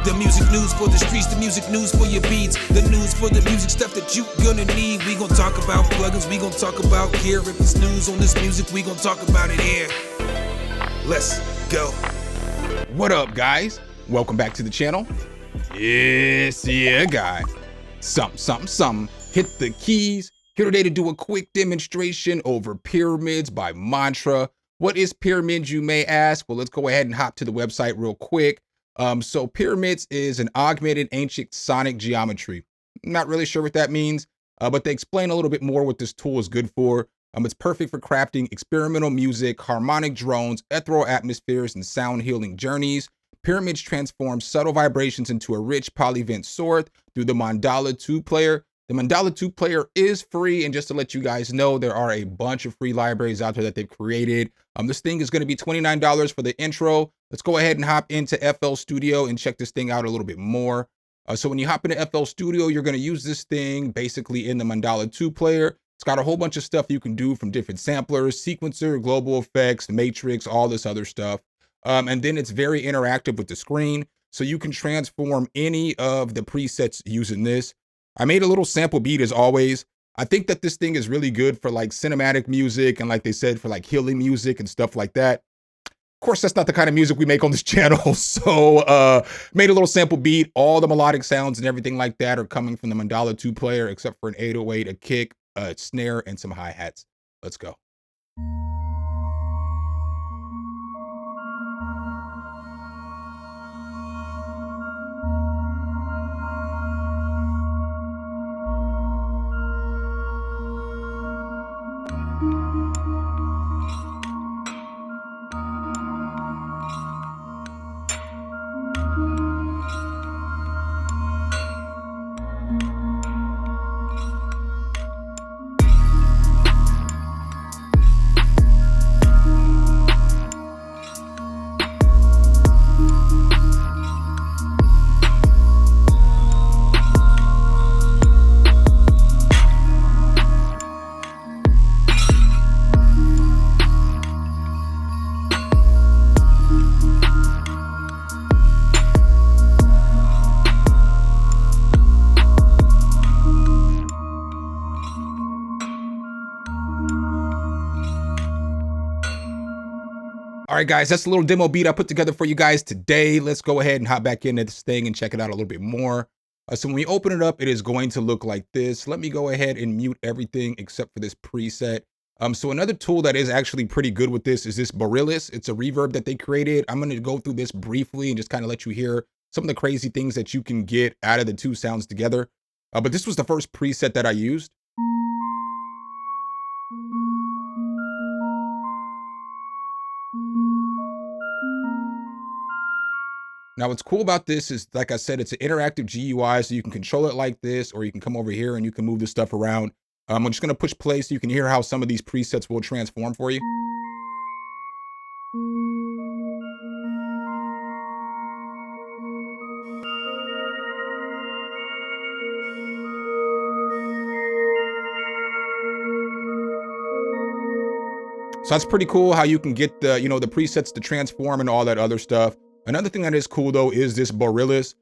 The music news for the streets, the music news for your beats, the news for the music stuff that you gonna need. We gon' talk about plugins, we gon' talk about gear. If it's news on this music, we gon' talk about it here. Let's go. What up, guys? Welcome back to the channel. It's your guy, Some. Hit the keys. Here today to do a quick demonstration over Pyramids by MNTRA. What is Pyramids, you may ask? Well, let's go ahead and hop to the website real quick. So Pyramids is an augmented ancient sonic geometry. I'm not really sure what that means, but they explain a little bit more what this tool is good for. It's perfect for crafting experimental music, harmonic drones, ethereal atmospheres, and sound healing journeys. Pyramids transforms subtle vibrations into a rich polyvent sword through the Mandala 2 player. The Mandala 2 player is free, and just to let you guys know, there are a bunch of free libraries out there that they've created. This thing is going to be $29 for the intro. Let's go ahead and hop into FL Studio and check this thing out a little bit more. So when you hop into FL Studio, you're going to use this thing basically in the Mandala 2 player. It's got a whole bunch of stuff you can do, from different samplers, sequencer, global effects, matrix, all this other stuff. And then it's very interactive with the screen, so you can transform any of the presets using this. I made a little sample beat as always. I think that this thing is really good for like cinematic music and, like they said, for like healing music and stuff like that. Of course, that's not the kind of music we make on this channel. So made a little sample beat. All the melodic sounds and everything like that are coming from the Mandala 2 player, except for an 808, a kick, a snare, and some hi-hats. Let's go. All right, guys, that's a little demo beat I put together for you guys today. Let's go ahead and hop back into this thing and check it out a little bit more. So when we open it up, it is going to look like this. Let me go ahead and mute everything except for this preset. So another tool that is actually pretty good with this is this Borealis. It's a reverb that they created. I'm going to go through this briefly and just kind of let you hear some of the crazy things that you can get out of the two sounds together. But this was the first preset that I used. Now, what's cool about this is, like I said, it's an interactive GUI, so you can control it like this, or you can come over here and you can move this stuff around. I'm just going to push play so you can hear how some of these presets will transform for you. So that's pretty cool how you can get the, the presets to transform and all that other stuff. Another thing that is cool though is this Borealis.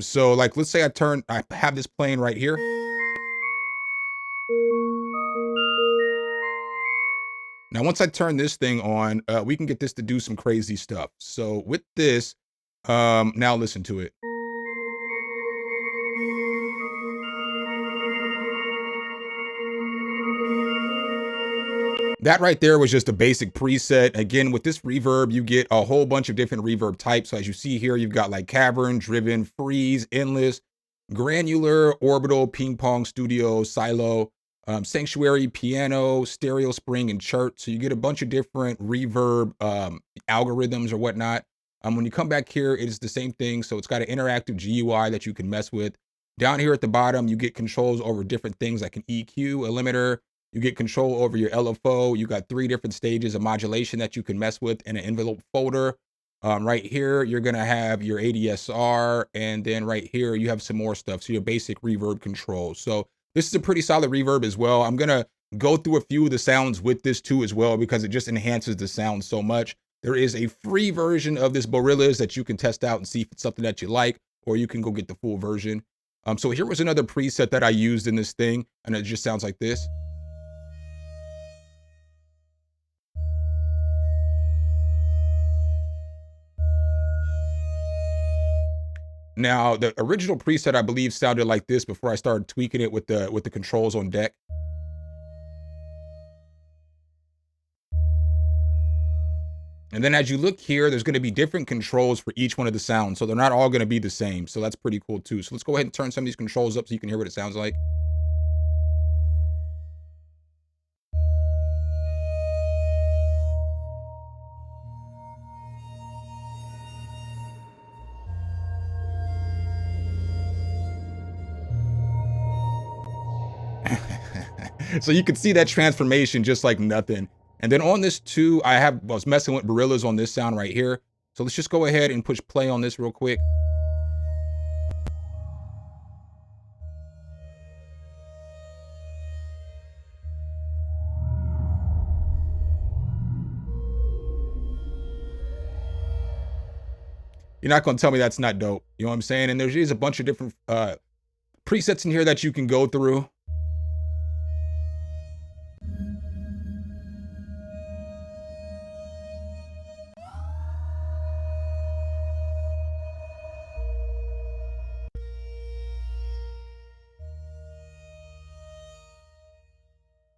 So like, let's say I have this playing right here. Now, once I turn this thing on, we can get this to do some crazy stuff. So with this, now listen to it. That right there was just a basic preset. Again, with this reverb, you get a whole bunch of different reverb types. So as you see here, you've got like cavern, driven, freeze, endless, granular, orbital, ping pong, studio, silo, sanctuary, piano, stereo, spring, and church. So you get a bunch of different reverb algorithms or whatnot. When you come back here, it is the same thing. So it's got an interactive GUI that you can mess with. Down here at the bottom, you get controls over different things like an EQ, a limiter. You get control over your LFO. You got 3 different stages of modulation that you can mess with in an envelope folder. Right here, you're gonna have your ADSR, and then right here, you have some more stuff. So your basic reverb control. So this is a pretty solid reverb as well. I'm gonna go through a few of the sounds with this too as well, because it just enhances the sound so much. There is a free version of this Borealis that you can test out and see if it's something that you like. or you can go get the full version. So here was another preset that I used in this thing, and it just sounds like this. Now, the original preset, I believe, sounded like this before I started tweaking it with the controls on deck. And then as you look here, there's going to be different controls for each one of the sounds. So they're not all going to be the same. So that's pretty cool too. So let's go ahead and turn some of these controls up so you can hear what it sounds like. So you can see that transformation just like nothing. And then on this too, I was messing with Borealis on this sound right here. So let's just go ahead and push play on this real quick. You're not going to tell me that's not dope. You know what I'm saying? And there's a bunch of different presets in here that you can go through.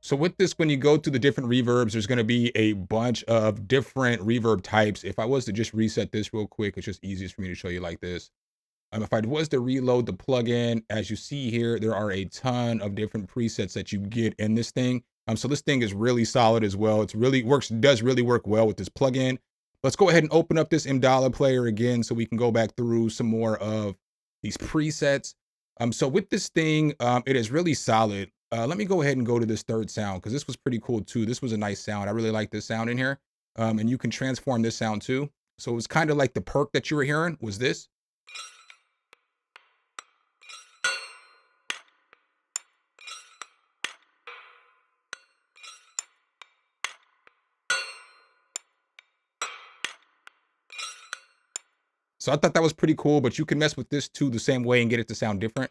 So with this, when you go to the different reverbs, there's going to be a bunch of different reverb types. If I was to just reset this real quick, it's just easiest for me to show you like this. If I was to reload the plugin, as you see here, there are a ton of different presets that you get in this thing. So this thing is really solid as well. It's really does really work well with this plugin. Let's go ahead and open up this MNTRA player again so we can go back through some more of these presets. So with this thing, it is really solid. Let me go ahead and go to this third sound because this was pretty cool too. This was a nice sound. I really like this sound in here. And you can transform this sound too. So it was kind of like the perk that you were hearing was this. So I thought that was pretty cool, but you can mess with this too the same way and get it to sound different.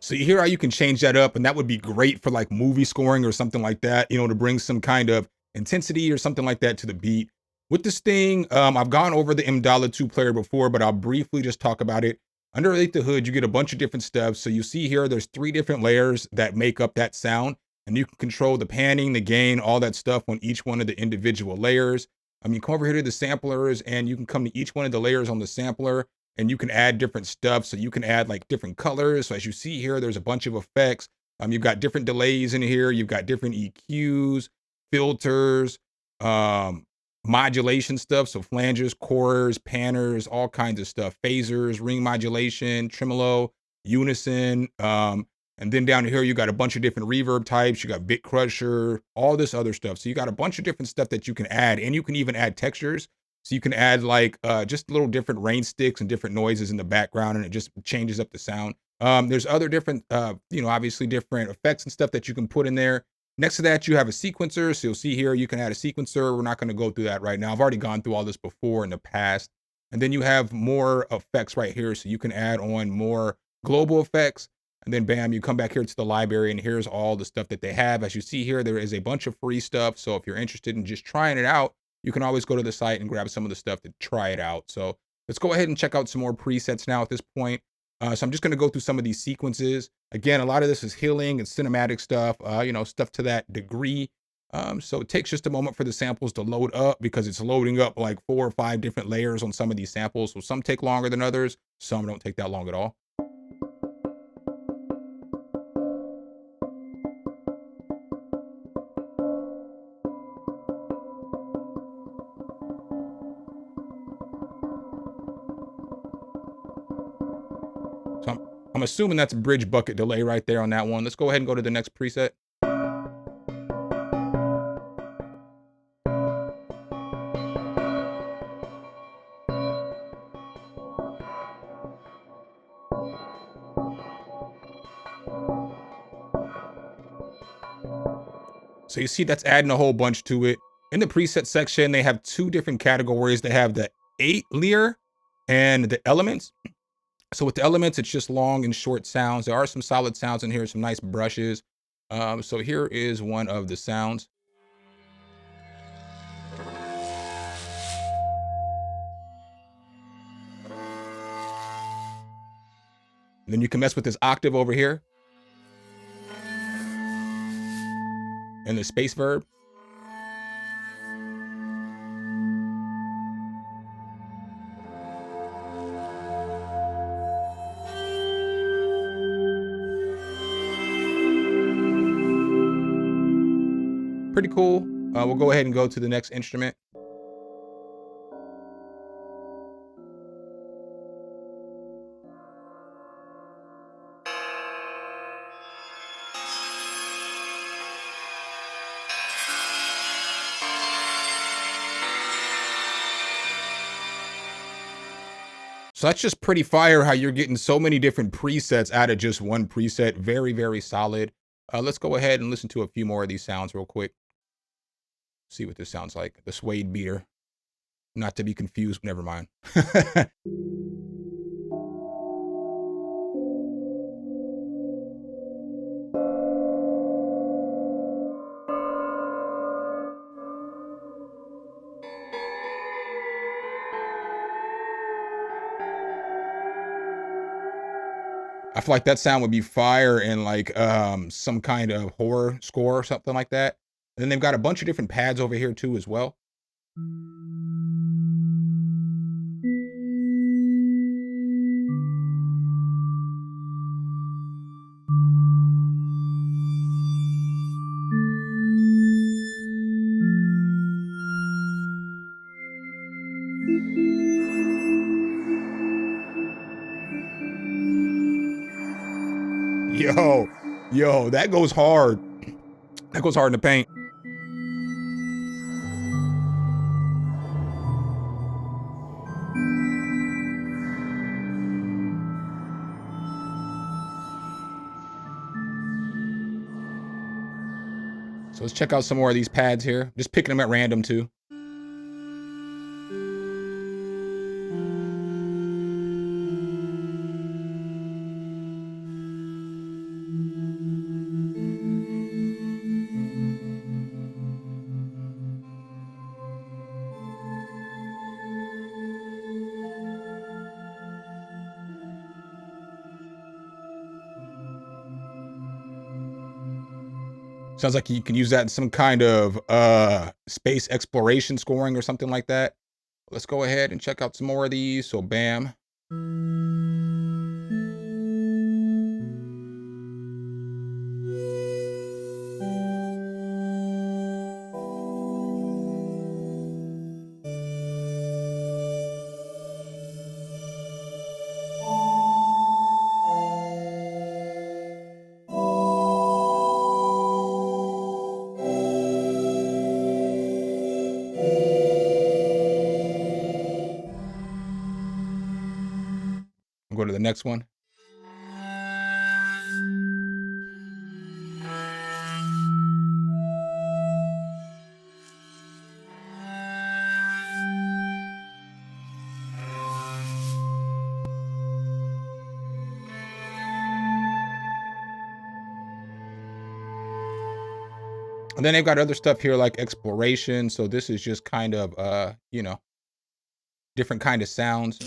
So you hear how you can change that up, and that would be great for like movie scoring or something like that, you know, to bring some kind of intensity or something like that to the beat. With this thing, I've gone over the MNTRA 2 player before, but I'll briefly just talk about it. Underneath the hood, you get a bunch of different stuff. So you see here, there's 3 different layers that make up that sound, and you can control the panning, the gain, all that stuff on each one of the individual layers. You come over here to the samplers, and you can come to each one of the layers on the sampler, and you can add different stuff. So you can add like different colors. So as you see here, there's a bunch of effects. You've got different delays in here. You've got different EQs, filters, modulation stuff. So flanges, quarters, panners, all kinds of stuff, phasers, ring modulation, tremolo, unison. And then down here, you got a bunch of different reverb types. You got bit crusher, all this other stuff. So you got a bunch of different stuff that you can add, and you can even add textures. So you can add like just little different rain sticks and different noises in the background, and it just changes up the sound. There's other different, obviously different effects and stuff that you can put in there. Next to that, you have a sequencer. So you'll see here, you can add a sequencer. We're not going to go through that right now. I've already gone through all this before in the past. And then you have more effects right here. So you can add on more global effects. And then bam, you come back here to the library, and here's all the stuff that they have. As you see here, there is a bunch of free stuff. So if you're interested in just trying it out, you can always go to the site and grab some of the stuff to try it out. So let's go ahead and check out some more presets now at this point. So I'm just going to go through some of these sequences. Again, a lot of this is healing and cinematic stuff, stuff to that degree. So it takes just a moment for the samples to load up because it's loading up like 4 or 5 different layers on some of these samples. So some take longer than others. Some don't take that long at all. So I'm assuming that's a bridge bucket delay right there on that one. Let's go ahead and go to the next preset. So you see that's adding a whole bunch to it. In the preset section, they have two different categories. They have the 8 layer and the elements. So with the elements, it's just long and short sounds. There are some solid sounds in here, some nice brushes. So here is one of the sounds. And then you can mess with this octave over here. And the space verb. Pretty cool. We'll go ahead and go to the next instrument. So that's just pretty fire how you're getting so many different presets out of just one preset. Very, very solid. Let's go ahead and listen to a few more of these sounds real quick. See what this sounds like. The suede beater. Not to be confused, never mind. I feel like that sound would be fire in like some kind of horror score or something like that. And then they've got a bunch of different pads over here too as well. Yo, that goes hard. That goes hard in the paint. So let's check out some more of these pads here. Just picking them at random too. Sounds like you can use that in some kind of space exploration scoring or something like that. Let's go ahead and check out some more of these. So bam. We'll go to the next one. And then they've got other stuff here like exploration. So this is just kind of, you know, different kind of sounds.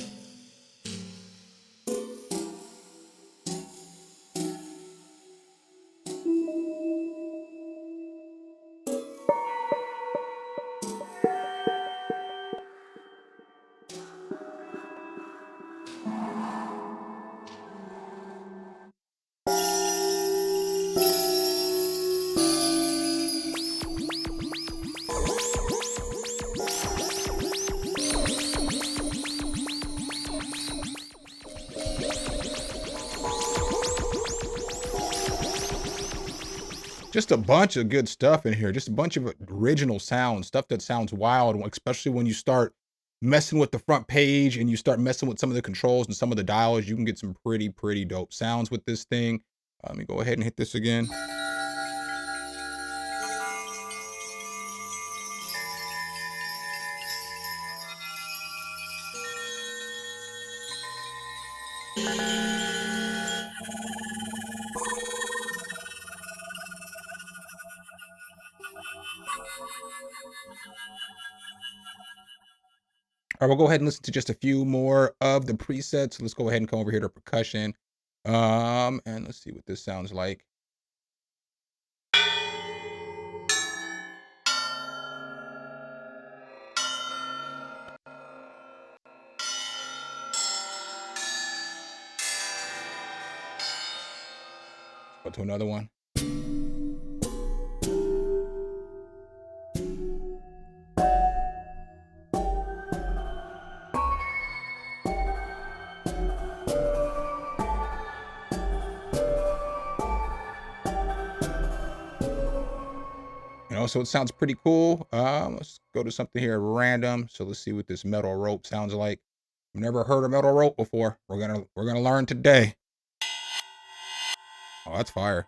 Just a bunch of good stuff in here. Just a bunch of original sounds, stuff that sounds wild, especially when you start messing with the front page and you start messing with some of the controls and some of the dials. You can get some pretty dope sounds with this thing. Let me go ahead and hit this again. All right, we'll go ahead and listen to just a few more of the presets. Let's go ahead and come over here to percussion. And let's see what this sounds like. Go to another one. You know, so it sounds pretty cool. Let's go to something here random. So let's see what this metal rope sounds like. I've never heard a metal rope before. We're gonna learn today. Oh, that's fire.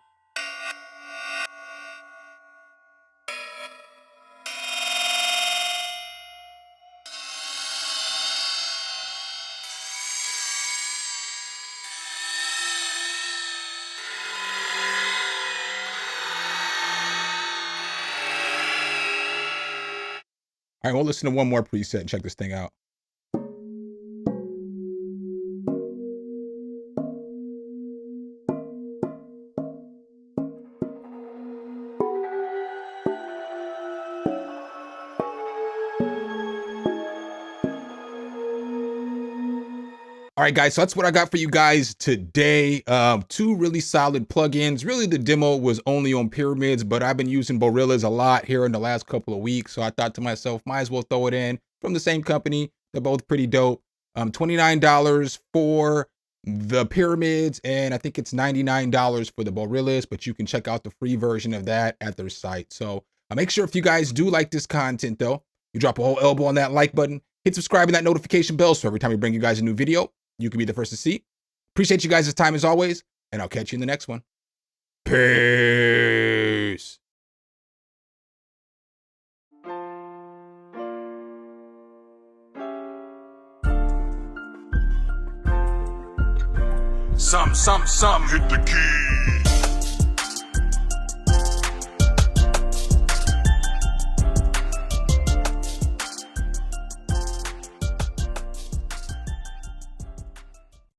All right, we'll listen to one more preset and check this thing out. All right, guys, so that's what I got for you guys today. Two really solid plugins. Really, the demo was only on Pyramids, but I've been using Borealis a lot here in the last couple of weeks. So I thought to myself, might as well throw it in from the same company. They're both pretty dope. $29 for the Pyramids, and I think it's $99 for the Borealis, but you can check out the free version of that at their site. So make sure if you guys do like this content, though, you drop a whole elbow on that like button, hit subscribe and that notification bell so every time we bring you guys a new video, you can be the first to see. Appreciate you guys' time as always, and I'll catch you in the next one. Peace. Some, hit the key.